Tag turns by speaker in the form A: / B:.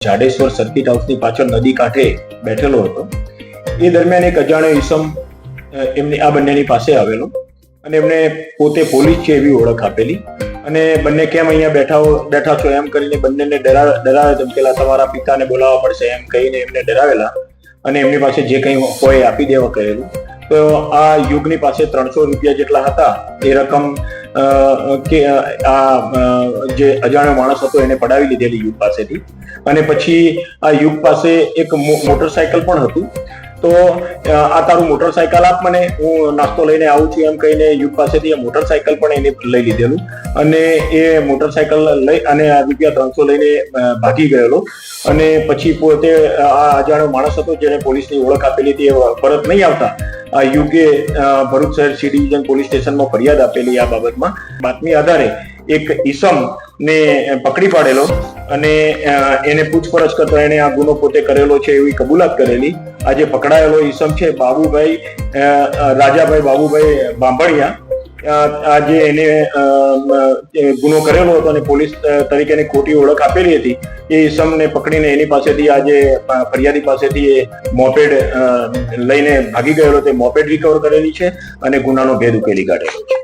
A: Jadeshwar circuit હાઉસની પાછળ નદી કાંઠે બેઠેલો હતો. એ દરમિયાન એક અજાણ્યો ઈસમ એમની આ બંનેની પાસે આવેલો અને એમને પોતે પોલીસ છે એવી ઓળખ આપેલી અને બંને કેમ અહીંયા બેઠા છો એમ કરીને બંનેને ડરાવે ધમકેલા, તમારા પિતાને બોલાવવા પડશે એમ કહીને એમને ડરાવેલા અને એમની પાસે જે કંઈ હોય આપી દેવા કહેલું. તો આ યુગની પાસે 300 રૂપિયા જેટલા હતા. એ રકમ કે આ જે અજાણ્યો માણસ હતો એને પડાવી લીધેલી યુગ પાસેથી અને પછી આ યુગ પાસે એક મોટરસાયકલ પણ હતું. તો આ તારું મોટરસાયકલ આપ મને, હું નાસ્તો લઈને આવું છું એમ કહીને યુગ પાસેથી આ મોટરસાયકલ પણ એને લઈ લીધેલું અને એ મોટરસાયકલ લઈ અને આ ₹300 લઈને ભાગી ગયેલો અને પછી પોતે આ અજાણ્યો માણસ હતો જેને પોલીસની ઓળખ આપેલી હતી એ પરત નહીં આવતા આ યુગે ભરૂચ શહેર સી ડિવિઝન પોલીસ સ્ટેશનમાં ફરિયાદ આપેલી. આ બાબતમાં બાતમી આધારે એક ઈસમ ને પકડી પાડેલો અને એને પૂછપરછ કરતા એને આ ગુનો પોતે કરેલો છે એવી કબૂલાત કરેલી. આજે પકડાયેલો ઈસમ છે રાજાભાઈ બાબુભાઈ બાંભણિયા. આજે એને ગુનો કરેલો હતો અને પોલીસ તરીકે એને ખોટી ઓળખ આપેલી હતી. એ ઈસમને પકડીને એની પાસેથી આજે ફરિયાદી પાસેથી એ મોપેડ લઈને ભાગી ગયેલો તે મોપેડ રિકવર કરેલી છે અને ગુનાનો ભેદ ઉકેલી કાઢેલો છે.